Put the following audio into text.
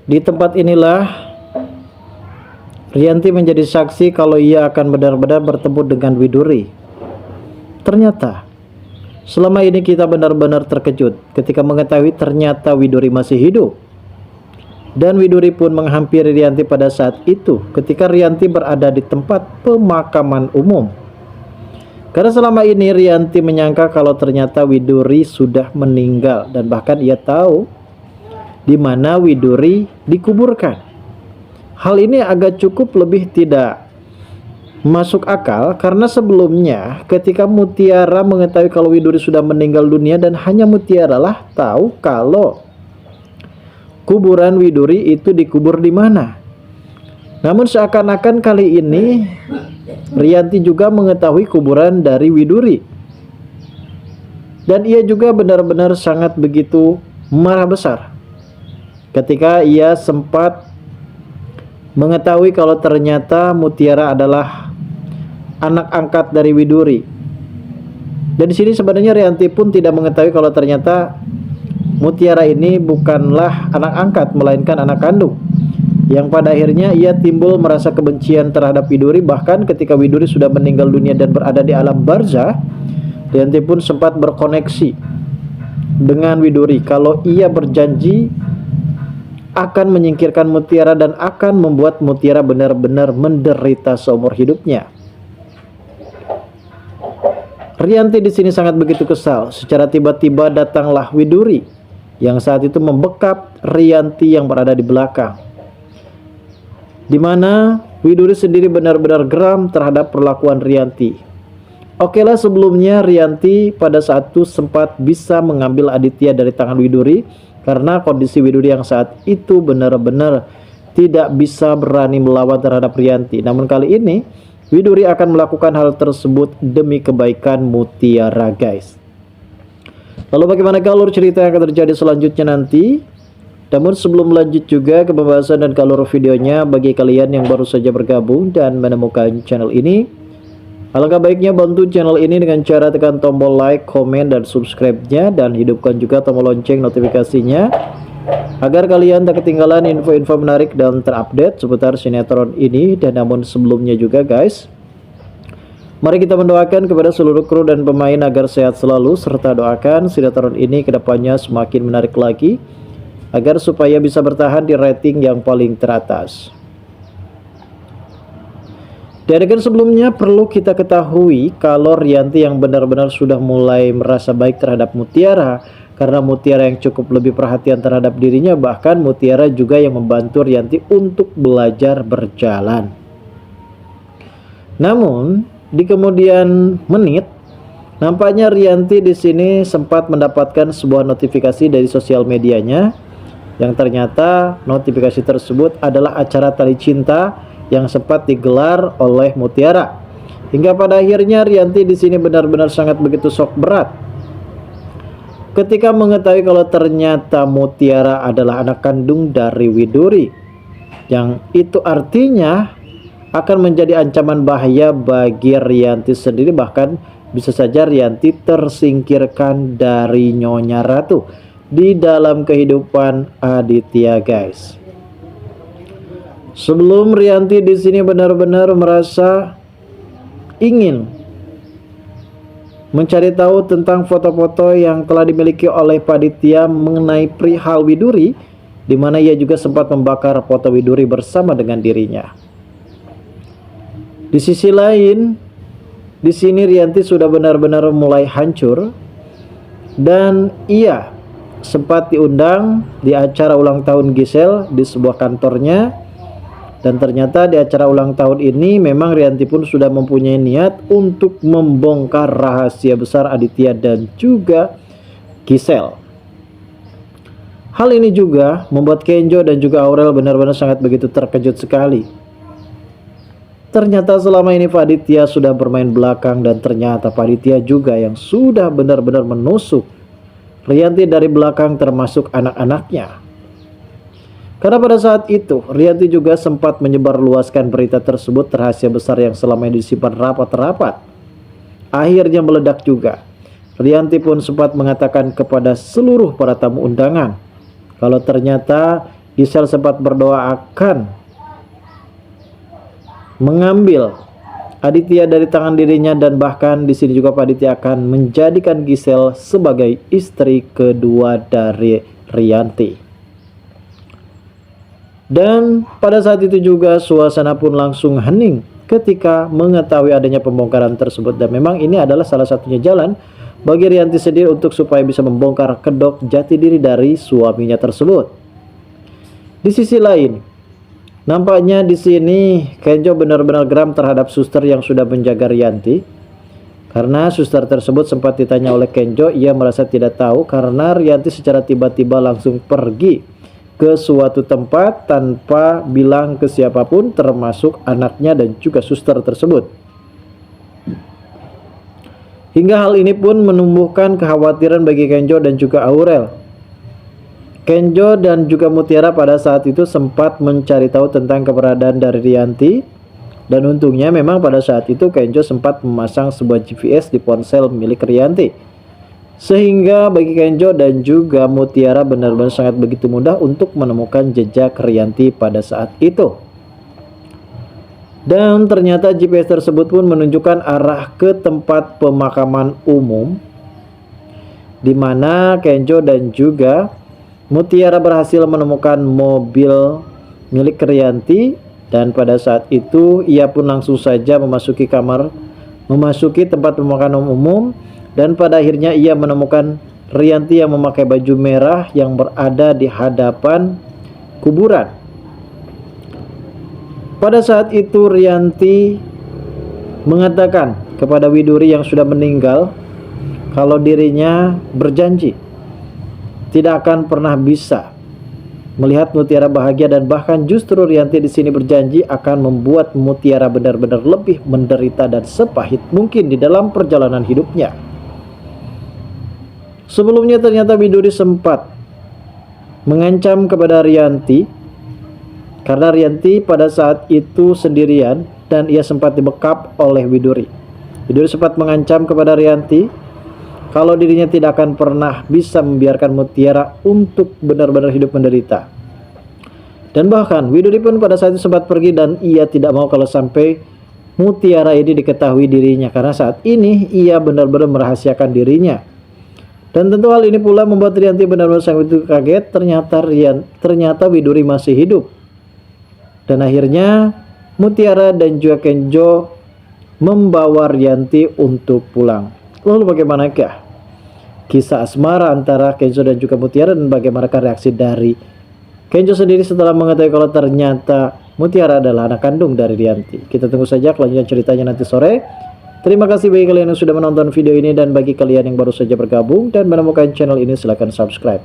Di tempat inilah Rianti menjadi saksi kalau ia akan benar-benar bertemu dengan Widuri. Ternyata selama ini kita benar-benar terkejut ketika mengetahui ternyata Widuri masih hidup. Dan Widuri pun menghampiri Rianti pada saat itu ketika Rianti berada di tempat pemakaman umum. Karena selama ini Rianti menyangka kalau ternyata Widuri sudah meninggal dan bahkan ia tahu di mana Widuri dikuburkan. Hal ini agak cukup lebih tidak masuk akal karena sebelumnya ketika Mutiara mengetahui kalau Widuri sudah meninggal dunia dan hanya Mutiara lah tahu kalau kuburan Widuri itu dikubur di mana. Namun seakan-akan kali ini Rianti juga mengetahui kuburan dari Widuri. Dan ia juga benar-benar sangat begitu marah besar ketika ia sempat mengetahui kalau ternyata Mutiara adalah anak angkat dari Widuri. Dan di sini sebenarnya Rianti pun tidak mengetahui kalau ternyata Mutiara ini bukanlah anak angkat melainkan anak kandung. Yang pada akhirnya ia timbul merasa kebencian terhadap Widuri. Bahkan ketika Widuri sudah meninggal dunia dan berada di alam barzah, Rianti pun sempat berkoneksi dengan Widuri kalau ia berjanji akan menyingkirkan Mutiara dan akan membuat Mutiara benar-benar menderita seumur hidupnya. Rianti di sini sangat begitu kesal. Secara tiba-tiba datanglah Widuri yang saat itu membekap Rianti yang berada di belakang. Di mana Widuri sendiri benar-benar geram terhadap perlakuan Rianti. Oke lah, sebelumnya Rianti pada saat itu sempat bisa mengambil Aditya dari tangan Widuri karena kondisi Widuri yang saat itu benar-benar tidak bisa berani melawan terhadap Rianti. Namun kali ini Widuri akan melakukan hal tersebut demi kebaikan Mutiara, guys. Lalu bagaimana alur cerita yang akan terjadi selanjutnya nanti? Namun sebelum lanjut juga ke pembahasan dan alur videonya, bagi kalian yang baru saja bergabung dan menemukan channel ini, alangkah baiknya bantu channel ini dengan cara tekan tombol like, komen, dan subscribe-nya, dan hidupkan juga tombol lonceng notifikasinya agar kalian tak ketinggalan info-info menarik dan terupdate seputar sinetron ini. Dan namun sebelumnya juga guys, mari kita mendoakan kepada seluruh kru dan pemain agar sehat selalu, serta doakan sinetron ini kedepannya semakin menarik lagi agar supaya bisa bertahan di rating yang paling teratas. Dan sebelumnya perlu kita ketahui kalau Rianti yang benar-benar sudah mulai merasa baik terhadap Mutiara, karena Mutiara yang cukup lebih perhatian terhadap dirinya. Bahkan Mutiara juga yang membantu Rianti untuk belajar berjalan. Namun di kemudian menit, nampaknya Rianti di sini sempat mendapatkan sebuah notifikasi dari sosial medianya, yang ternyata notifikasi tersebut adalah acara tali cinta yang sempat digelar oleh Mutiara. Hingga pada akhirnya Rianti di sini benar-benar sangat begitu shock berat ketika mengetahui kalau ternyata Mutiara adalah anak kandung dari Widuri, yang itu artinya akan menjadi ancaman bahaya bagi Rianti sendiri. Bahkan bisa saja Rianti tersingkirkan dari Nyonya Ratu di dalam kehidupan Aditya, guys. Sebelum Rianti di sini benar-benar merasa ingin mencari tahu tentang foto-foto yang telah dimiliki oleh Pak Aditya mengenai perihal Widuri, di mana ia juga sempat membakar foto Widuri bersama dengan dirinya. Di sisi lain, di sini Rianti sudah benar-benar mulai hancur dan ia sempat diundang di acara ulang tahun Gisel di sebuah kantornya. Dan ternyata di acara ulang tahun ini memang Rianti pun sudah mempunyai niat untuk membongkar rahasia besar Aditya dan juga Gisel. Hal ini juga membuat Kenjo dan juga Aurel benar-benar sangat begitu terkejut sekali. Ternyata selama ini Pak Aditya sudah bermain belakang, dan ternyata Pak Aditya juga yang sudah benar-benar menusuk Rianti dari belakang termasuk anak-anaknya. Karena pada saat itu Rianti juga sempat menyebarluaskan berita tersebut, rahasia besar yang selama ini disimpan rapat-rapat akhirnya meledak juga. Rianti pun sempat mengatakan kepada seluruh para tamu undangan kalau ternyata Gisel sempat berdoa akan mengambil Aditya dari tangan dirinya, dan bahkan di sini juga Pak Aditya akan menjadikan Gisel sebagai istri kedua dari Rianti. Dan pada saat itu juga suasana pun langsung hening ketika mengetahui adanya pembongkaran tersebut, dan memang ini adalah salah satunya jalan bagi Rianti sendiri untuk supaya bisa membongkar kedok jati diri dari suaminya tersebut. Di sisi lain, nampaknya di sini Kenjo benar-benar geram terhadap suster yang sudah menjaga Rianti. Karena suster tersebut sempat ditanya oleh Kenjo, ia merasa tidak tahu karena Rianti secara tiba-tiba langsung pergi ke suatu tempat tanpa bilang ke siapapun, termasuk anaknya dan juga suster tersebut. Hingga hal ini pun menumbuhkan kekhawatiran bagi Kenjo dan juga Aurel. Kenjo dan juga Mutiara pada saat itu sempat mencari tahu tentang keberadaan dari Rianti, dan untungnya memang pada saat itu Kenjo sempat memasang sebuah GPS di ponsel milik Rianti, sehingga bagi Kenjo dan juga Mutiara benar-benar sangat begitu mudah untuk menemukan jejak Rianti pada saat itu. Dan ternyata GPS tersebut pun menunjukkan arah ke tempat pemakaman umum, di mana Kenjo dan juga Mutiara berhasil menemukan mobil milik Rianti, dan pada saat itu ia pun langsung saja memasuki tempat pemakaman umum, dan pada akhirnya ia menemukan Rianti yang memakai baju merah yang berada di hadapan kuburan. Pada saat itu Rianti mengatakan kepada Widuri yang sudah meninggal kalau dirinya berjanji tidak akan pernah bisa melihat Mutiara bahagia, dan bahkan justru Rianti di sini berjanji akan membuat Mutiara benar-benar lebih menderita dan sepahit mungkin di dalam perjalanan hidupnya. Sebelumnya ternyata Widuri sempat mengancam kepada Rianti karena Rianti pada saat itu sendirian dan ia sempat dibekap oleh Widuri. Widuri sempat mengancam kepada Rianti kalau dirinya tidak akan pernah bisa membiarkan Mutiara untuk benar-benar hidup menderita. Dan bahkan Widuri pun pada saat itu sempat pergi, dan ia tidak mau kalau sampai Mutiara ini diketahui dirinya, karena saat ini ia benar-benar merahasiakan dirinya. Dan tentu hal ini pula membuat Rianti benar-benar sangat kaget, ternyata Widuri masih hidup. Dan akhirnya Mutiara dan juga Kenjo membawa Rianti untuk pulang. Lalu bagaimanakah kisah asmara antara Kenjo dan juga Mutiara, dan bagaimanakah reaksi dari Kenjo sendiri setelah mengetahui kalau ternyata Mutiara adalah anak kandung dari Rianti? Kita tunggu saja kelanjutan ceritanya nanti sore. Terima kasih bagi kalian yang sudah menonton video ini, dan bagi kalian yang baru saja bergabung dan menemukan channel ini silahkan subscribe.